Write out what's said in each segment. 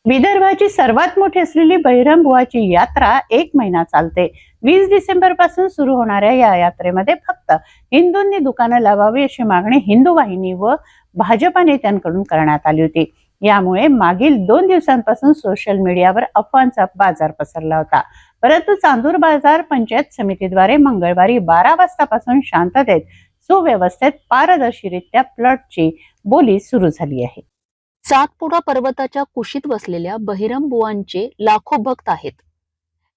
विदर्भाची सर्वात मोठी असलेली बहिरमबुवाची यात्रा 1 महिना चालते. 20 डिसेंबर पासून सुरू होणाऱ्या या यात्रेमध्ये फक्त हिंदूंनी दुकानं लावावी अशी मागणी हिंदू वाहिनी व भाजपा नेत्यांकडून करण्यात आली होती. यामुळे मागील 2 दिवसांपासून सोशल मीडियावर अफवांचा बाजार पसरला होता. परंतु चांदूर बाजार पंचायत समितीद्वारे मंगळवारी 12 वाजतापासून शांततेत, सुव्यवस्थेत, पारदर्शीरित्या प्लॉटची बोली सुरू झाली आहे. सातपुडा पर्वताच्या कुशीत बसलेल्या बहिरमबुवांचे लाखो भक्त आहेत.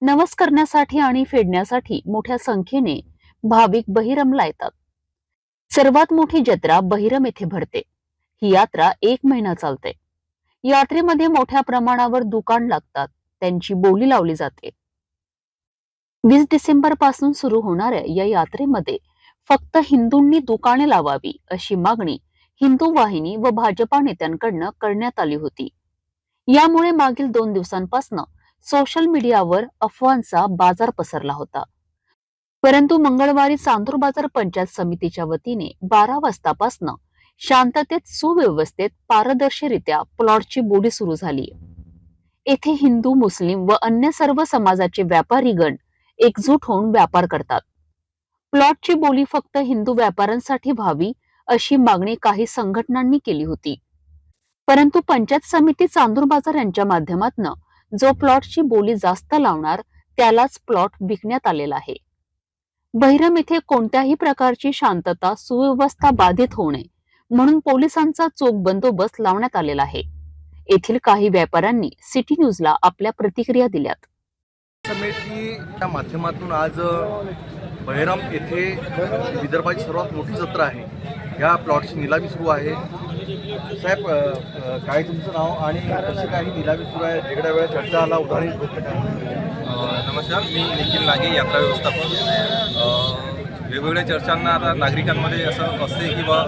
नवस करण्यासाठी आणि फेडण्यासाठी मोठ्या संख्येने भाविक बहिरमला येतात. सर्वात मोठी जत्रा बहिरम येथे भरते. ही यात्रा 1 महिना चालते. यात्रेमध्ये मोठ्या प्रमाणावर दुकान लागतात, त्यांची बोली लावली जाते. 20 डिसेंबर पासून सुरू होणाऱ्या या यात्रेमध्ये फक्त हिंदूंनी दुकाने लावावी अशी मागणी हिंदू वाहिनी व भाजपा नेत्यांकडून करण्यात आली होती. यामुळे मागील 2 दिवसांपासून सोशल मीडियावर अफवांचा बाजार पसरला होता. परंतु मंगळवारी चांदूर बाजार पंचायत समितीच्या वतीने 12 वाजतापासून शांततेत, सुव्यवस्थेत, पारदर्शीरित्या प्लॉटची बोली सुरू झाली. येथे हिंदू, मुस्लिम व अन्य सर्व समाजाचे व्यापारीगण एकजूट होऊन व्यापार करतात. प्लॉटची बोली फक्त हिंदू व्यापाऱ्यांसाठी व्हावी अशी मागणी काही संघटनांनी केली होती. परंतु पंचायत समिती चांदूर बाजार यांच्या माध्यमातून जो प्लॉटची बोली जास्त लावणार त्यालाच प्लॉट विकण्यात आलेला आहे. बहिरम येथे कोणत्याही प्रकारची शांतता, सुव्यवस्था बाधित होऊ नये म्हणून पोलिसांचा चोख बंदोबस्त लावण्यात आलेला आहे. येथील काही व्यापाऱ्यांनी सिटी न्यूजला आपल्या प्रतिक्रिया दिल्यात. समितीच्या माध्यमातून आज बहिरम येथे विदर्भाची सर्वात मोठी जत्रा आहे. या प्लॉटची निलामी सुरू आहे. साहेब, काय तुमचं नाव आणि कशी काही निलामी सुरू आहे? वेगळ्या वेळा चर्चा आला उदाहरण. नमस्कार, मी निखिल नागे, यात्रा व्यवस्थापक. वेगवेगळ्या चर्चांना आता नागरिकांमध्ये असं असते की बा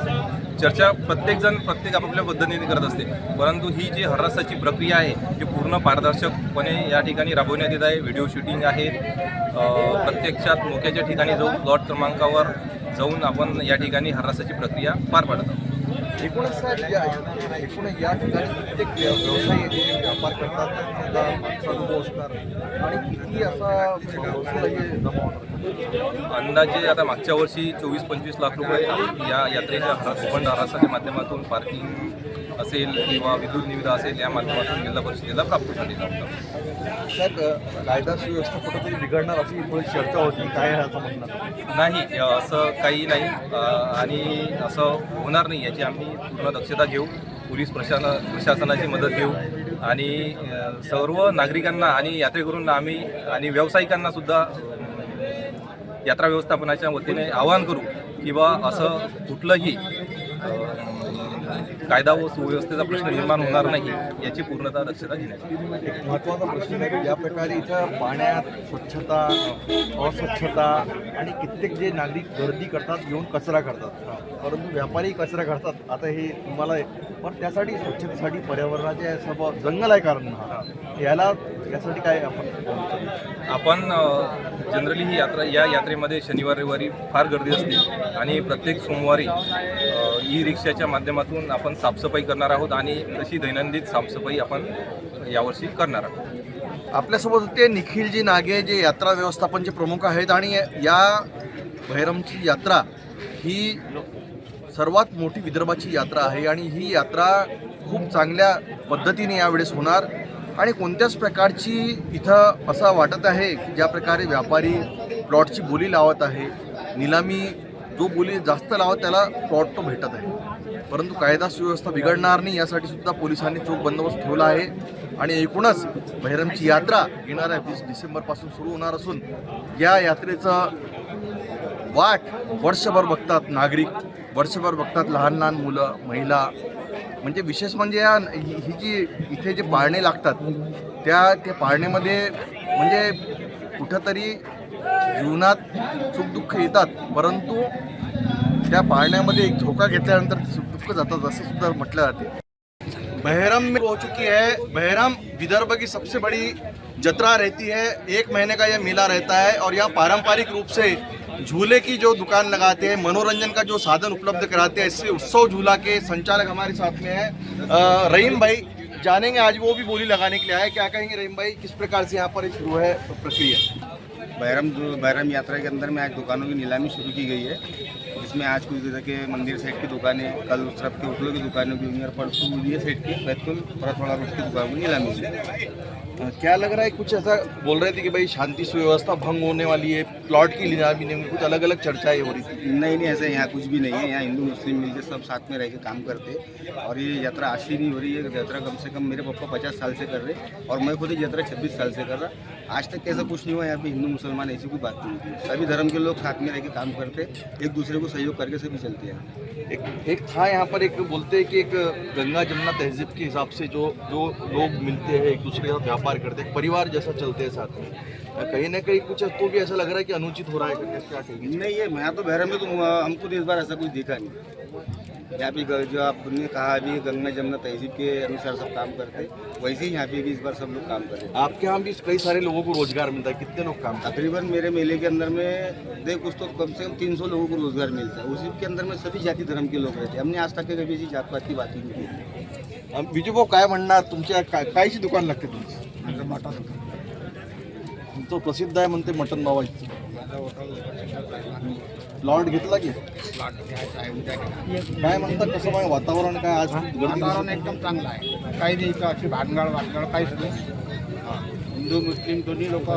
चर्चा प्रत्येकजण प्रत्येक आपापल्या पद्धतीने करत असते, परंतु ही जी हरासाची प्रक्रिया आहे ही पूर्ण पारदर्शकपणे या ठिकाणी राबवण्यात येत आहे. व्हिडिओ शूटिंग आहे. प्रत्यक्षात मोक्याच्या ठिकाणी जाऊन प्लॉट क्रमांकावर जाऊन आपण या ठिकाणी हरासाची प्रक्रिया पार पाडत आहोत. एकूणच या ठिकाणी प्रत्येक व्यवसाय येथे व्यापार करतात, त्यांचा अनुभव असतात आणि किती असा जमा होतात? अंदाजे आता मागच्या वर्षी 24-25 लाख रुपये या यात्रेच्या फंड हरासाच्या माध्यमातून पार्किंग असेल किंवा विद्युत निविदा असेल या माध्यमातून जिल्हा परिषदेला प्राप्त झालेला होता. साहेब, कायदा सुव्यवस्था कुठंतरी बिघडणार अशी थोडी चर्चा होती, काय आहे असं म्हणणार? नाही, असं काही नाही आणि असं होणार नाही याची आम्ही पूर्ण दक्षता घेऊ. पोलीस प्रशासनाची मदत घेऊ आणि सर्व नागरिकांना आणि यात्रेकरूंना आम्ही आणि व्यावसायिकांना सुद्धा यात्रा व्यवस्थापनाच्या वतीने आवाहन करू की बा असं कुठलंही कायदा व सुव्यवस्थेचा प्रश्न निर्माण होणार नाही याची पूर्णतः दक्षता घेण्यात. एक महत्त्वाचा प्रश्न आहे की ज्या प्रकारे इथं पाण्यात स्वच्छता, अस्वच्छता आणि कित्येक जे नागरिक गर्दी करतात, येऊन कचरा करतात, परंतु व्यापारी कचरा करतात. आता हे तुम्हाला पण त्यासाठी स्वच्छतेसाठी पर्यावरणाचे सर्व जंगल आहे कारण यासाठी काय आपण जनरली ही या यात्रेमध्ये शनिवार रविवारी फार गर्दी असते आणि प्रत्येक सोमवारी ई रिक्षाच्या माध्यमातून आपण साफसफाई करणार आहोत आणि तशी दैनंदिन साफसफाई आपण यावर्षी करणार आहोत. आपल्यासोबत होते निखिलजी नागे, जे यात्रा व्यवस्थापनचे प्रमुख आहेत. आणि या बहिरमची यात्रा ही सर्वात मोठी विदर्भाची यात्रा आहे आणि ही यात्रा खूप चांगल्या पद्धतीने यावेळेस होणार आणि कोणत्याच प्रकारची इथं असं वाटत आहे की ज्या प्रकारे व्यापारी प्लॉटची बोली लावत आहे, निलामी जो बोली जास्त लावत त्याला प्लॉट तो भेटत आहे, परंतु कायदा सुव्यवस्था बिघडणार नाही यासाठी सुद्धा पोलिसांनी चोख बंदोबस्त ठेवला आहे. आणि एकूणच बहिरमची यात्रा येणाऱ्या 20 डिसेंबरपासून सुरू होणार असून या यात्रेचं वाट वर्षभर बघतात नागरिक, वर्षभर बघतात लहान लहान मुलं, महिला. म्हणजे विशेष म्हणजे ही जी इथे जे पाळणे लागतात त्या पाळण्यामध्ये म्हणजे कुठंतरी जीवनात सुखदुःख येतात, परंतु त्या पाळण्यामध्ये एक धोका घेतल्यानंतर सुखदुःख जातात असं सुद्धा म्हटलं जाते. बहिरम में हो चुकी है. बहिरम विदर्भ की सबसे बड़ी जत्रा रहती है. 1 महीने का यह मेला रहता है और यहाँ पारंपरिक रूप से झूले की जो दुकान लगाते हैं, मनोरंजन का जो साधन उपलब्ध कराते हैं, इससे उत्सव झूला के संचालक हमारे साथ में हैं रहीम भाई. जानेंगे, आज वो भी बोली लगाने के लिए आए। क्या कहेंगे रहीम भाई, किस प्रकार से यहाँ पर ये शुरू है प्रक्रिया? बैरम यात्रा के अंदर में आज दुकानों की नीलामी शुरू की गई है, जिसमें आज कुछ जगह के मंदिर सेट की दुकानें, कल उस तरफ के होटलों की दुकानें भी हुई और परसों ये सेट की बैतुल थोड़ा रोड की दुकानों की नीलामी हुई। क्या लग रहा है, कुछ ऐसा बोल रहे थे कि भाई शांति सुव्यवस्था भंग होने वाली है, प्लॉट की नीलामी नहीं होगी, कुछ अलग अलग चर्चाएं हो रही थी? नहीं, ऐसे यहाँ कुछ भी नहीं है। यहाँ हिंदू मुस्लिम मिलकर सब साथ में रह के काम करते हैं और ये यात्रा आज से नहीं हो रही है। यात्रा कम से कम मेरे पापा 50 साल से कर रहे और मैं खुद ही यात्रा 26 साल से कर रहा। आज तक कैसा कुछ नहीं हुआ यहाँ पे, हिंदू मुसलमान ऐसी कोई बात नहीं होती। सभी धर्म के लोग साथ में रह के काम करते, एक दूसरे को सहयोग करके सभी चलते हैं। एक था यहाँ पर, एक बोलते हैं कि एक गंगा जमुना तहजीब के हिसाब से जो लोग मिलते हैं, एक दूसरे के साथ व्यापार करते हैं, परिवार जैसा चलते हैं साथ में, कहीं ना कहीं कुछ तो भी ऐसा लग रहा है कि अनुचित हो रहा है। क्या कहेंगे? नहीं है, मैं तो बहरम में तो हमको तो इस बार ऐसा कुछ दिखा नहीं। यहाँ पे जो आपने कहा अभी गंगा जमुना तहजीब के अनुसार सब काम करते, वैसे ही यहाँ पे भी इस बार सब लोग काम कर रहे हैं। आपके यहाँ भी कई सारे लोगों को रोजगार मिलता है, कितने लोग काम करते हैं? तकरीबन मेरे मेले के अंदर में देख कुछ तो कम से कम 300 लोगों को रोजगार मिलता है। उसी के अंदर में सभी जाति धर्म के लोग रहते हैं। हमने आज तक कभी ऐसी जात पात की बात ही नहीं की। बिजू भाऊ, काय म्हणणार, तुमच्या कायची दुकान लागते तुमची? मटन तो प्रसिद्ध आहे म्हणते मटन बाबाची. प्लॉट घेतला की काय म्हणतात, कसं काय वातावरण, काय आज वातावरण एकदम चांगलं आहे, काही नाही इथं अशी भानगड काहीच नाही. हिंदू मुस्लिम दोन्ही लोक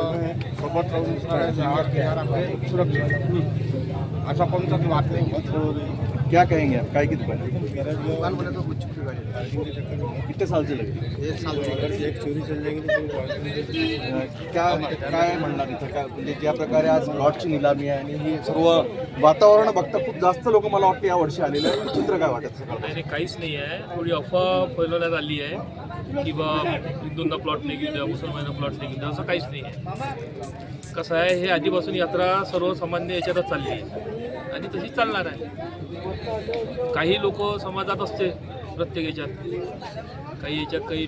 सोबत राहून सुरक्षित असं कोणताच वाद नाही. क्या कहेंगे आप, काय की दुकान है? दुकान बोले तो कुछ भी कितने साल से लगे? 1 साल से एक चोरी चल जाएगी. काय म्हणणार इथं, काय म्हणजे ज्या प्रकारे आज प्लॉटची निलामी आहे आणि ही सर्व वातावरण बघता खूप जास्त लोक मला वाटतं या वर्षी आलेले आहे. चित्र काय वाटत सकाळ? नाही काहीच नाही आहे. थोडी अफवा फैलवण्यात आली आहे की बा हिंदूंना प्लॉट नाही घेऊन द्या, मुसलमानांना प्लॉट नाही घेऊन द्या, असं काहीच नाही आहे. कसं आहे, हे आधीपासून यात्रा सर्वसामान्य याच्यातच चालली आहे आणि तशीच चालणार आहे. काही लोक समाजात असते प्रत्येक याच्यात, काही याच्यात काही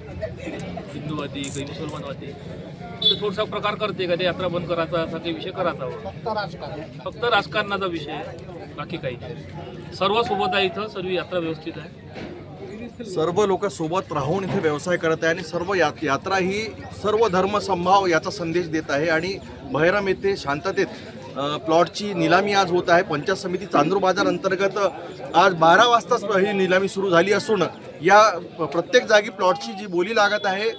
हिंदूवादी, काही मुसलमानवादी, तर थोडासा प्रकार करते का ते यात्रा बंद करायचा असा काही विषय करायचा फक्त राजकारणाचा विषय आहे, बाकी काही नाही. सर्व सोबत आहे इथं, सर्व यात्रा व्यवस्थित आहे. सर्व लोक सोबत राहून इथे व्यवसाय करत आहे आणि सर्व यात्रा ही सर्व धर्म समभाव याचा संदेश देत आहे. आणि बहिरम येथे शांततेत प्लॉटची निलामी आज होत आहे. पंचायत समिती चांदूर बाजार अंतर्गत आज 12 वाजताच ही निलामी सुरू झाली असून या प्रत्येक जागी प्लॉटची जी बोली लागत आहे,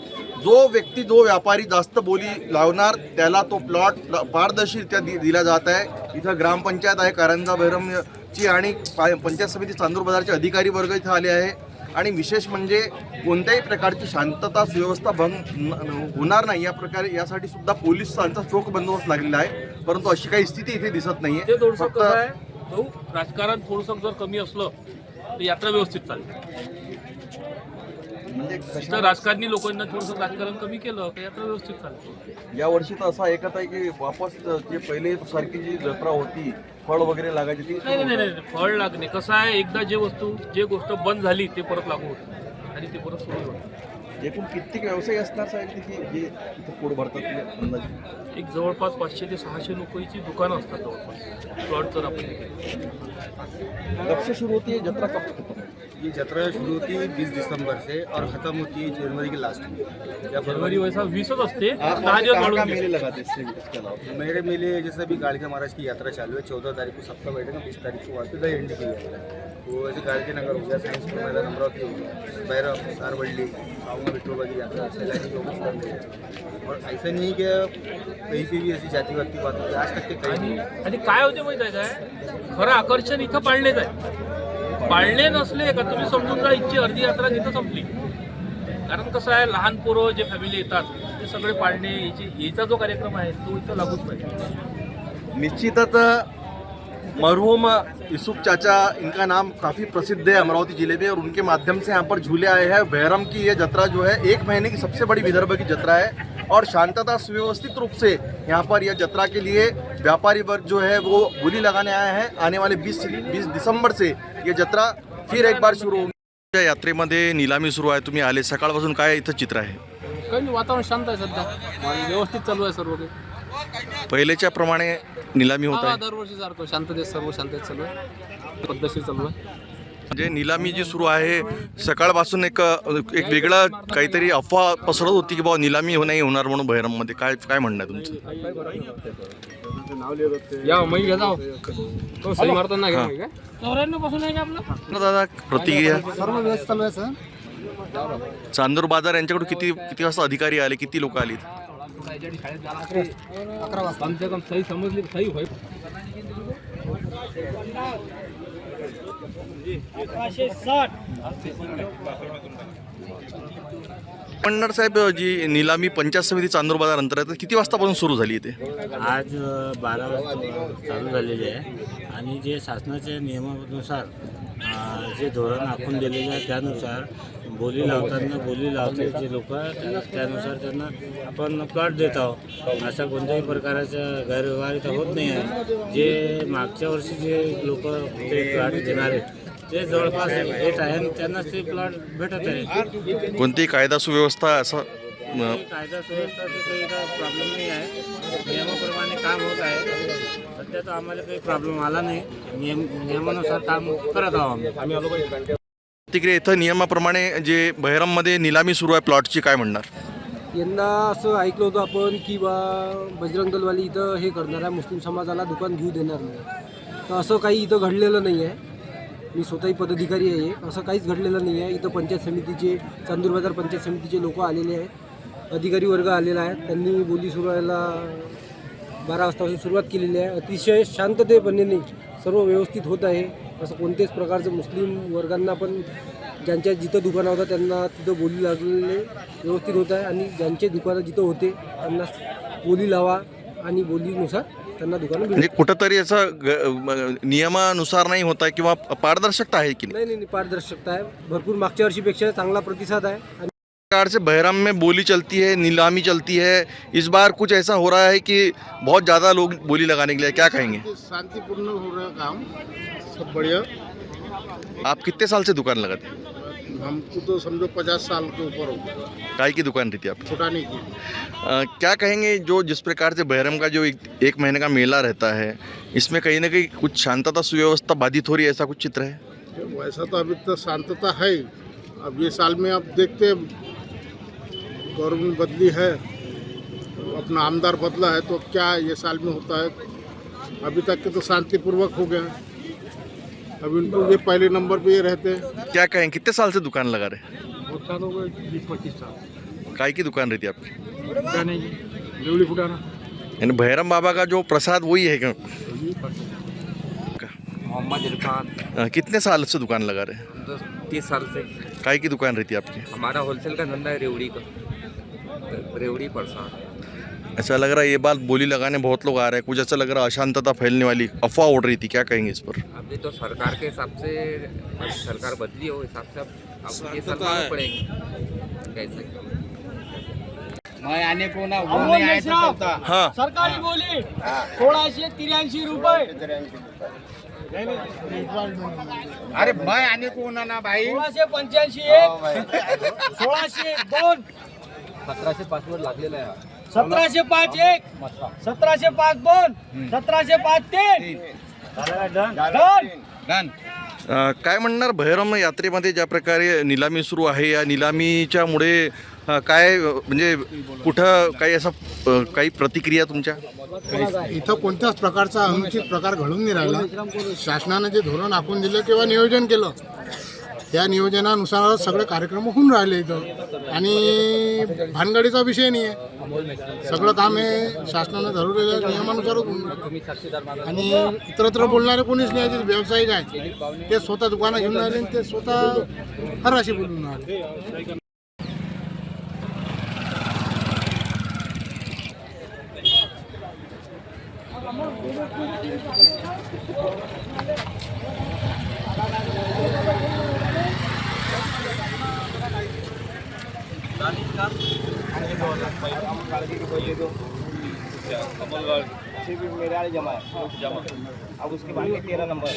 जो व्यक्ती, जो व्यापारी जास्त बोली लावणार त्याला तो प्लॉट पारदर्शीरित्या दिला जात आहे. इथं ग्रामपंचायत आहे कारंजा बहिरमची आणि पंचायत समिती चांदूर बाजारचे अधिकारी वर्ग इथं आले आहे. आणि विशेष म्हणजे कोणत्याही प्रकारची शांतता सुव्यवस्था भंग होणार नाही या प्रकारे यासाठी सुद्धा पोलिसांचा चोख बंदोबस्त लागलेला आहे. परंतु अशी काही स्थिती इथे दिसत नाहीये. ते थोडंसं कसं आहे भाऊ, राजकारण थोडंसं जर कमी असलं तर यात्रा व्यवस्थित चालते. म्हणजे तर राजकारणी लोकांना थोडंसं राजकारण कमी केलं तर यात्रा व्यवस्थित चालते. या वर्षी तर असा एकच आहे की वापस जे पहिले सारखी जी जत्रा होती, फळ वगैरे लागायची ती नाही नाही नाही फळ लागणे कसं आहे, एकदा जे गोष्ट बंद झाली ते परत लागू होतं आणि ते परत सुरू होतं. एकूण किती व्यवसाय असणार साहेब की जे इथं पोट भरतात अंदाजे? एक जवळपास 500 ते 600 लोकांची दुकानं असतात जवळपास प्लॉट जर आपण हे केलं. कब से शुरू होती है जत्रा, कब खत्म होती है? ये यात्रा शुरू होती है 20 दिसंबर से और ख़त्म होती है जनवरी के लास्ट में या फरवरी वैसा 20च असते, आप 10 दिवस कहाँ वाढवून मेले घेते. लगाते हैं इसके अलावा? मेरे मेले जैसे अभी गाड़के महाराज की यात्रा चालू है, 14 तारीख को सप्ताह बैठेगा, 20 तारीख को वहाँ पे दही हंडी की यात्रा है. वो ऐसे गाड़के नगर हो गया, साइंस को मैदान अमरावती हो गया, बैरम सारवल्ली सावंगा विठोबा की यात्रा सैलानी लोग कर रहे हैं. और ऐसा नहीं कि कहीं पे भी ऐसी जातिवाद की बात होती है, आज तक के कहीं आणि काय होते माहिती आहे काय, खरं आकर्षण इथं पाळणेच आहे. पाळणे नसले का तुम्ही समजून जा इथची अर्धी यात्रा तिथं संपली. कारण कसं आहे, लहान पोरं जे फॅमिली येतात ते सगळे पाळणे याचा जो कार्यक्रम आहे तो इथं लागूच पाहिजे. निश्चितच मरहूम यूसुफ चाचा, इनका नाम काफ़ी प्रसिद्ध है अमरावती जिले में और उनके माध्यम से यहाँ पर झूले आए हैं. बहरम की ये जत्रा जो है 1 महीने की सबसे बड़ी विदर्भ की जत्रा है और शांतता सुव्यवस्थित रूप से यहाँ पर यह जत्रा के लिए व्यापारी वर्ग जो है वो बोली लगाने आए हैं. आने वाले 20 दिसंबर से ये जत्रा फिर एक बार शुरू होगी. यात्रेमध्ये निलामी सुरू आहे, तुम्ही आले सकाळपासून, काय इथं चित्र आहे? काही नाही, वातावरण शांत आहे सध्या, व्यवस्थित चालू आहे सर्व काही. पहिलेच्या प्रमाणे निलामी होत आहे? दरवर्षी सारखं शांततेत, सर्व शांततेत चालू आहे, पद्धतशीर चालू आहे. म्हणजे निलामी जी सुरू आहे सकाळपासून एक वेगळं काहीतरी अफवा पसरत होती की बाबा निलामी नाही होणार म्हणून बहिरममध्ये काय काय म्हणणं आहे तुमचं? दादा प्रतिक्रिया सर्व व्यवस्था चालू आहे सर. चांदूर बाजार यांच्याकडून किती किती वाजता अधिकारी आले, किती लोक आलीत? 11 वाजता. मंडळ साहेब, जी निलामी पंचायत समिती चांदूर बाजार अंतर्गत किती वाजतापासून सुरू झाली इथे? आज 12 वाजता चालू झालेली आहे आणि जे शासनाच्या नियमानुसार जे धोरण आखून दिलेले आहे त्यानुसार बोली लावते जे लोक त्यानुसार त्यांना आपण प्लॉट देत आहोत. असा कोणत्याही प्रकारचा गैरव्यवहार इथं होत नाही आहे. जे मागच्या वर्षी जे लोक ते प्लॉट देणारे ते जवळपास येत आहे आणि त्यांनाच ते प्लॉट भेटत आहे. कोणतीही कायदा सुव्यवस्था असं कायदा सुव्यवस्थाचा काही प्रॉब्लेम नाही आहे. नियमाप्रमाणे काम होत आहे. सध्या तर आम्हाला काही प्रॉब्लेम आला नाही. नियमानुसार काम करत आहोत आम्ही. तिकडे इथं नियमाप्रमाणे जे बहिरममध्ये निलामी सुरू आहे प्लॉटची, काय म्हणणार? यंदा असं ऐकलं होतं आपण की बा बजरंग दलवाली इथं हे करणार आहे, मुस्लिम समाजाला दुकान घेऊ देणार नाही. तर असं काही इथं घडलेलं नाही आहे. मी स्वतःही पदाधिकारी आहे. असं काहीच घडलेलं नाही आहे. इथं पंचायत समितीचे चांदूर बाजार पंचायत समितीचे लोक आलेले आहेत, अधिकारी वर्ग आलेला आहे. त्यांनी बोली सुरू व्हायला 12 वाजतापासून सुरुवात केलेली आहे. अतिशय शांततेपणे सर्व व्यवस्थित होत आहे. असं कोणत्याच प्रकारचं मुस्लिम वर्गांना पण ज्यांच्या जिथं दुकानं होतं त्यांना तिथं बोली लागलेले व्यवस्थित होत आहे. आणि ज्यांचे दुकानं जिथं होते त्यांना बोली लावा आणि बोलीनुसार त्यांना दुकानं म्हणजे कुठंतरी असं नियमानुसार नाही होत आहे किंवा पारदर्शकता आहे की नाही. पारदर्शकता आहे. भरपूर मागच्या वर्षीपेक्षा चांगला प्रतिसाद आहे. आणि प्रकार से बहरम में बोली चलती है, नीलामी चलती है, इस बार कुछ ऐसा हो रहा है कि बहुत ज़्यादा लोग बोली लगाने के लिए, क्या कहेंगे? शांतिपूर्ण हो रहा है काम, सब बढ़िया. आप कितने साल से दुकान लगाते हैं? हमको तो समझो 50 साल के ऊपर हो गया. काय की दुकान रहती है आपकी? छोटा नहीं की. क्या कहेंगे जो जिस प्रकार से बहरम का जो एक महीने का मेला रहता है, इसमें कहीं ना कहीं कुछ शांतता सुव्यवस्था बाधित हो रही है, ऐसा कुछ चित्र है? वैसा तो अभी तो शांतता है. अब ये साल में अब देखते गवर्नमेंट बदली है, अपना आमदार बदला है, तो क्या ये साल में होता है. अभी तक के तो शांतिपूर्वक हो गया. अब इनको ये पहले नंबर पे ये रहते हैं. क्या कहें, कितने साल से दुकान लगा रहे? बहुत साल हो गए, 20-25 साल. काय की दुकान रहती है आपकी? रेवड़ी फुटाना. यानी बहरम बाबा का जो प्रसाद वही है क्या? मोहम्मद इरफान. कितने साल से दुकान लगा रहे हैं? 30 साल से. काय की दुकान रहती है आपकी? हमारा होलसेल का धंधा है रेवड़ी का, रेवड़ी प्रसाद. ऐसा लग रहा है ये बात बोली लगाने बहुत लोग आ रहे हैं, कुछ ऐसा लग रहा है अशांतता फैलने वाली अफवाह उड़ रही थी, क्या कहेंगे इस पर? अभी तो सरकार के हिसाब से, सरकार बदली हो हिसाब से अब ये सब मालूम पड़ेंगे कैसे. मैं आने को ना वो नहीं आया तो चलता. हाँ, सरकारी बोली 1683 रुपये. अरे मैं आने को ना भाई. 1685 1, 1602, 1705 वर लागलेला आहे. 1705 1, 1705 2, 1705 3. डन. काय म्हणणार बहिरम यात्रेमध्ये ज्या प्रकारे निलामी सुरू आहे, या निलामीच्यामुळे काय म्हणजे कुठं काही असं काही प्रतिक्रिया तुमच्या? इथं कोणत्याच प्रकारचा अनुचित प्रकार घडून नाही राहिला. शासनाने जे धोरण आखून दिलं किंवा नियोजन केलं त्या नियोजनानुसार सगळे कार्यक्रम होऊन राहिले इथं. आणि भानगडीचा विषय नाही आहे. सगळं काम हे शासनाने ठरवलेल्या नियमानुसार होऊन राहिलं. आणि इतरत्र बोलणारे कोणीच नाही. जे व्यावसायिक आहेत ते स्वतः दुकानं घेऊन राहिले आणि ते स्वतः हराशी बोलून राहिले. मेरे वाले जमा है. अब उसके बाद में 13 नंबर.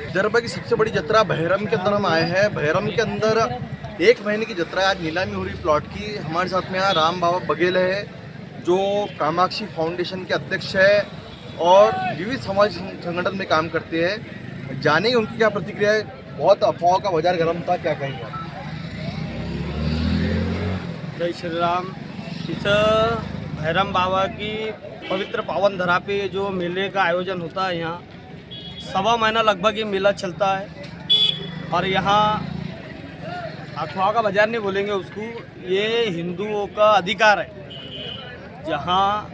विदर्भ की सबसे बड़ी जत्रा बहरम के अंदर हम आए हैं। बहरम के अंदर 1 महीने की जत्रा है। आज नीलामी हो रही प्लॉट की। हमारे साथ में यहाँ राम बाबा बघेल है जो कामाक्षी फाउंडेशन के अध्यक्ष है और विविध समाज संगठन में काम करते हैं। जानेंगे उनकी क्या प्रतिक्रिया है। बहुत अफवाहों का बाजार गर्म था, क्या कहेंगे आप? जय श्री राम। इस भैरम बाबा की पवित्र पावन धरा पे जो मेले का आयोजन होता है, यहाँ 1.25 महीना लगभग ये मेला चलता है। और यहाँ अफवाह का बाजार नहीं बोलेंगे उसको, ये हिंदुओं का अधिकार है। जहाँ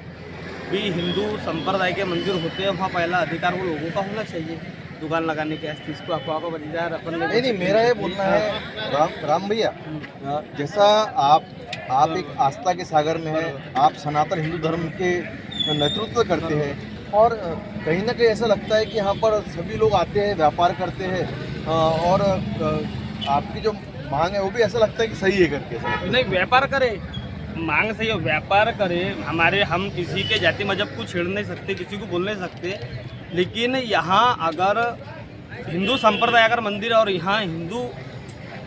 भी हिंदू संप्रदाय के मंदिर होते हैं वहाँ पहला अधिकार वो लोगों का होना चाहिए दुकान लगाने के। इस चीज़ को अफवाह का बाजार अपन नहीं, मेरा ये बोलना है राम भैया, जैसा आप एक आस्था के सागर में है, आप सनातन हिंदू धर्म के नेतृत्व करते हैं और कहीं ना कहीं ऐसा लगता है कि यहाँ पर सभी लोग आते हैं, व्यापार करते हैं और आपकी जो मांग है वो भी ऐसा लगता है कि सही है करके। नहीं, व्यापार करे, मांग सही हो, व्यापार करे। हम किसी के जाति मजहब को छेड़ नहीं सकते, किसी को बोल नहीं सकते। लेकिन यहाँ अगर हिंदू संप्रदाय अगर मंदिर है और यहाँ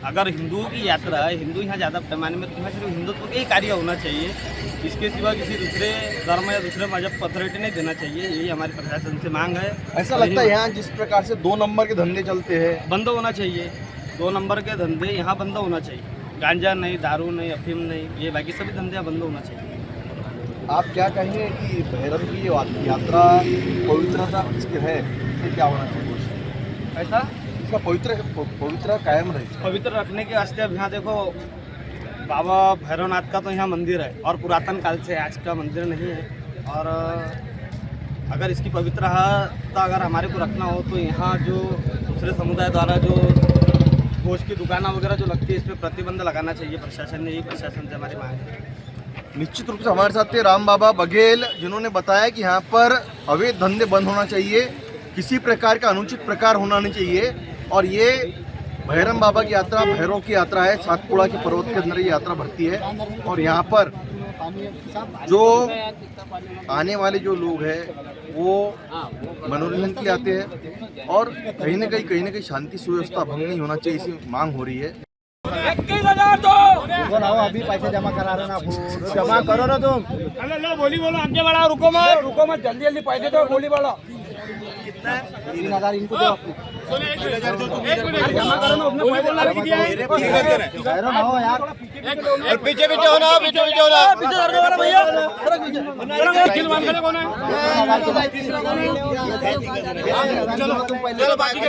अगर हिंदुओं की यात्रा है, हिंदू यहाँ ज़्यादा पैमाने में, तो यहाँ सिर्फ हिंदुत्व के ही कार्य होना चाहिए। इसके सिवा किसी दूसरे धर्म या दूसरे मजहब को अथॉरिटी नहीं देना चाहिए। यही हमारी प्रशासन से मांग है। ऐसा लगता है यहाँ जिस प्रकार से 2 नंबर के धंधे चलते हैं, बंद होना चाहिए। 2 नंबर के धंधे यहाँ बंद होना चाहिए। गांजा नहीं, दारू नहीं, अफीम नहीं, ये बाकी सभी धंधे बंद होना चाहिए। आप क्या कहेंगे कि भैरव की यात्रा पवित्रता इसके है, इससे क्या होना चाहिए? ऐसा इसका पवित्र कायम रहे, पवित्र रखने के वास्ते अब यहाँ देखो बाबा भैरवनाथ का तो यहाँ मंदिर है और पुरातन काल से आज का मंदिर नहीं है। और अगर इसकी पवित्रता अगर हमारे को रखना हो तो यहाँ जो दूसरे समुदाय द्वारा जो गोश्त की दुकानें वगैरह जो लगती है, इस पर प्रतिबंध लगाना चाहिए प्रशासन ने। यही प्रशासन से हमारी मांग है। निश्चित रूप से हमारे साथ थे राम बाबा बघेल, जिन्होंने बताया कि यहाँ पर अवैध धंधे बंद होना चाहिए, किसी प्रकार का अनुचित प्रकार होना नहीं चाहिए। और ये भैरम बाबा की यात्रा भैरव की यात्रा है। सातपुड़ा के पर्वत के अंदर ये यात्रा भरती है और यहाँ पर जो आने वाले जो लोग हैं वो मनोरंजन के लिए आते हैं और कहीं ना कहीं शांति सुव्यवस्था भंग नहीं होना चाहिए, इसी मांग हो रही है। 21,000 दो अभी पैसे जमा करा रहे ना, जमा करो ना तुम। लो बोली बोलो, आगे बढ़ा, रुको मत, जल्दी पैसे दो, बोली बोलो। 3,000 इनको दो। जमा करो ना, अपने पैसे लगा दिया है यार, पीछे होना, पीछे होना, भैया कौन है? चलो बाकी के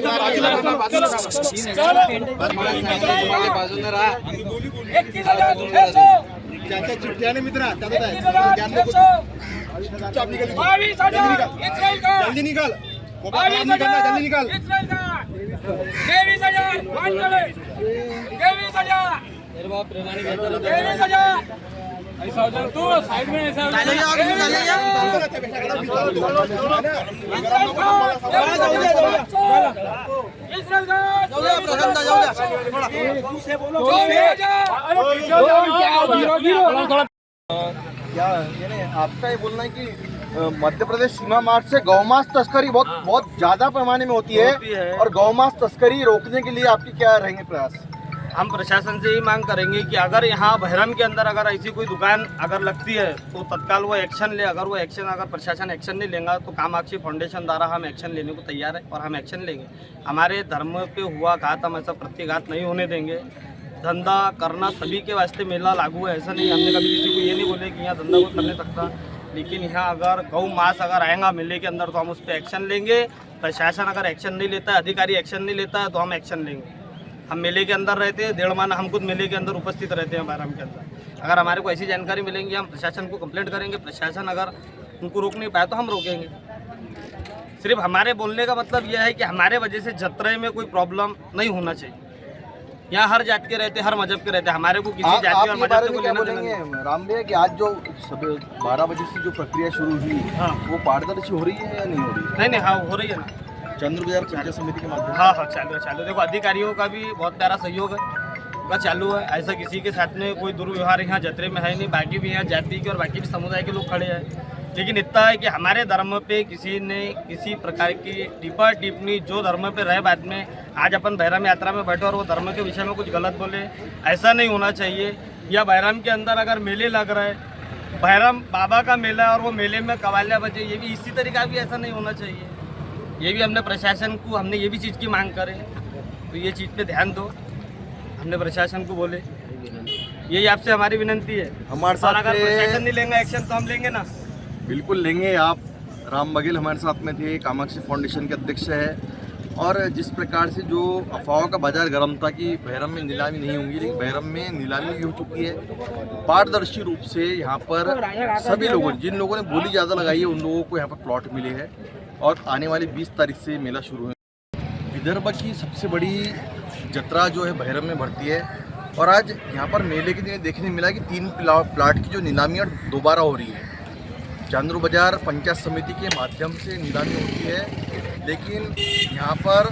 मित्रा जल्दी निकाल, जल्दी निकाल। 23,000 ऐसा हो जाए तो साइड में ऐसा क्या यानी आपका ये बोलना है कि मध्य प्रदेश सीमा मार्ग से गौमांस तस्करी बहुत ज्यादा पैमाने में होती है और गौमांस तस्करी रोकने के लिए आपके क्या रहेंगे प्रयास? हम प्रशासन से ही मांग करेंगे कि अगर यहाँ बहरम के अंदर अगर ऐसी कोई दुकान अगर लगती है तो तत्काल वो एक्शन ले। अगर प्रशासन एक्शन नहीं लेगा तो कामाक्षी फाउंडेशन द्वारा हम एक्शन लेने को तैयार है और हम एक्शन लेंगे। हमारे धर्म पे हुआ घात हम ऐसा प्रतिघात नहीं होने देंगे। धंधा करना सभी के वास्ते मेला लागू है, ऐसा नहीं। हमने कभी किसी को ये नहीं बोले कि यहाँ धंधा कोई कर नहीं सकता, लेकिन यहाँ अगर गौ मांस अगर आएगा मेले के अंदर तो हम उस पर एक्शन लेंगे। प्रशासन अगर एक्शन नहीं लेता है, अधिकारी एक्शन नहीं लेता है तो हम एक्शन लेंगे। हम मेले के अंदर रहते हैं, 1.5 महीना हम खुद मेले के अंदर उपस्थित रहते हैं बहरम के अंदर। अगर हमारे को ऐसी जानकारी मिलेंगी हम प्रशासन को कंप्लेंट करेंगे। प्रशासन अगर उनको रोक नहीं पाए तो हम रोकेंगे। सिर्फ हमारे बोलने का मतलब यह है कि हमारे वजह से जत्रे में कोई प्रॉब्लम नहीं होना चाहिए। यहाँ हर जात के रहते, हर मजहब के रहते, हमारे को किसी आप जाति और ये मजहब बारे से में कोई क्या लेना देना बोलेंगे नहीं। राम भैया कि आज जो 12 बजे से जो प्रक्रिया शुरू हुई वो पारदर्शी हो रही है या नहीं हो रही है? नहीं, हाँ हो रही है ना। चंद्र बाजार पंचायत समिति के माध्यम से हाँ चालू है, चालू है। देखो अधिकारियों का भी बहुत प्यारा सहयोग है, उनका चालू है। ऐसा किसी के साथ में कोई दुर्व्यवहार यहाँ जतरे में है नहीं। बाकी भी यहाँ जाति के और बाकी भी समुदाय के लोग खड़े हैं, लेकिन इतना है कि हमारे धर्म पे किसी ने किसी प्रकार की टिप्पा टिप्पणी जो धर्म पे रहे बाद में आज अपन बहरम यात्रा में बैठे और वो धर्म के विषय में कुछ गलत बोले, ऐसा नहीं होना चाहिए। या बहरम के अंदर अगर मेले लग रहे हैं, बहरम बाबा का मेला है और वो मेले में कवालियाँ बजे, ये भी इसी तरीका भी ऐसा नहीं होना चाहिए। ये भी हमने प्रशासन को हमने ये भी चीज़ की मांग करे, तो ये चीज़ पे ध्यान दो, हमने प्रशासन को बोले, यही आपसे हमारी विनंती है। हमारे और साथ अगर में- प्रशासन नहीं लेंगे एक्शन तो हम लेंगे ना। बिल्कुल लेंगे। आप राम बघेल हमारे साथ में थे, कामाक्षी फाउंडेशन के अध्यक्ष है। और जिस प्रकार से जो अफवाहों का बाजार गर्म था कि बहरम में नीलामी नहीं होंगी, लेकिन बहरम में नीलामी भी हो चुकी है। पारदर्शी रूप से यहाँ पर सभी लोगों जिन लोगों ने बोली ज़्यादा लगाई है उन लोगों को यहाँ पर प्लॉट मिले हैं और आने वाली 20 तारीख से मेला शुरू है। विदर्भ की सबसे बड़ी जत्रा जो है बहरम में बढ़ती है और आज यहाँ पर मेले के दिन देखने मिला कि 3 प्लाट की जो नीलामियाँ दोबारा हो रही है। चंद्र बाजार पंचायत समिति के माध्यम से नीलामी होती है, लेकिन यहाँ पर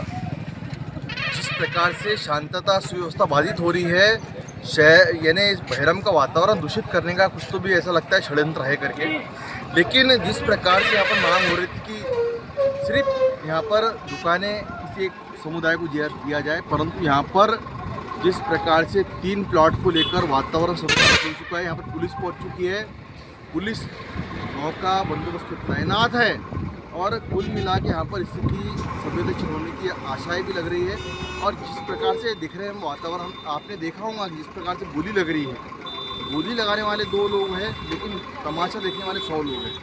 जिस प्रकार से शांतता सुव्यवस्था बाधित हो रही है, यानी इस बहरम का वातावरण दूषित करने का कुछ तो भी ऐसा लगता है षड्यंत्र है करके। लेकिन जिस प्रकार से यहाँ पर मांग हो रही थी कि सिर्फ यहाँ पर दुकानें किसी एक समुदाय को दिया जाए, परंतु यहाँ पर जिस प्रकार से 3 प्लॉट को लेकर वातावरण समस्या हो चुका है, यहाँ पर पुलिस पहुँच चुकी है, पुलिस मौका बंदोबस्त पे तैनात है और कुल मिला के यहाँ पर स्थिति संवेदनशील होने की आशाएं भी लग रही है। और जिस प्रकार से दिख रहे हैं वातावरण, आपने देखा होगा कि जिस प्रकार से बोली लग रही है, बोली लगाने वाले 2 लोग हैं लेकिन तमाशा देखने वाले 100 लोग हैं।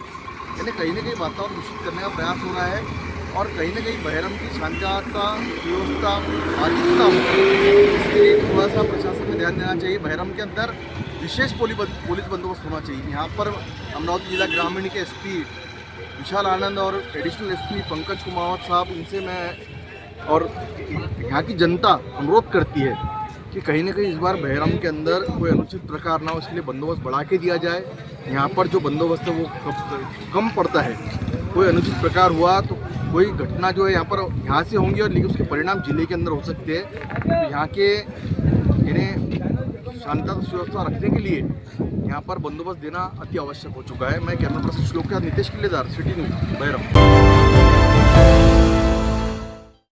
यानी कहीं ना कहीं वातावरण दूषित करने का प्रयास हो रहा है और कहीं ना कहीं बहरम की शांतता व्यवस्था बाधितता इसके लिए थोड़ा सा प्रशासन में ध्यान देना चाहिए। बहरम के अंदर विशेष पुलिस बंदोबस्त होना चाहिए। यहाँ पर अमरावती जिला ग्रामीण के एसपी विशाल आनंद और एडिशनल एसपी पंकज कुमावत साहब, इनसे मैं और यहाँ की जनता अनुरोध करती है कि कहीं ना कहीं इस बार बहरम के अंदर कोई अनुचित प्रकार ना हो, इसके लिए बंदोबस्त बढ़ा के दिया जाए। यहाँ पर जो बंदोबस्त है वो कम पड़ता है। कोई अनुचित प्रकार हुआ तो कोई घटना जो है यहाँ से होंगी और लेकिन उसके परिणाम जिले के अंदर हो सकते हैं। तो यहाँ के यानी शांतता सुव्यवस्था रखने के लिए यहाँ पर बंदोबस्त देना अति आवश्यक हो चुका है। मैं कैमरा पर्सन श्लोक के साथ नितेश किल्लेदार, सिटी न्यूज़, बहरम।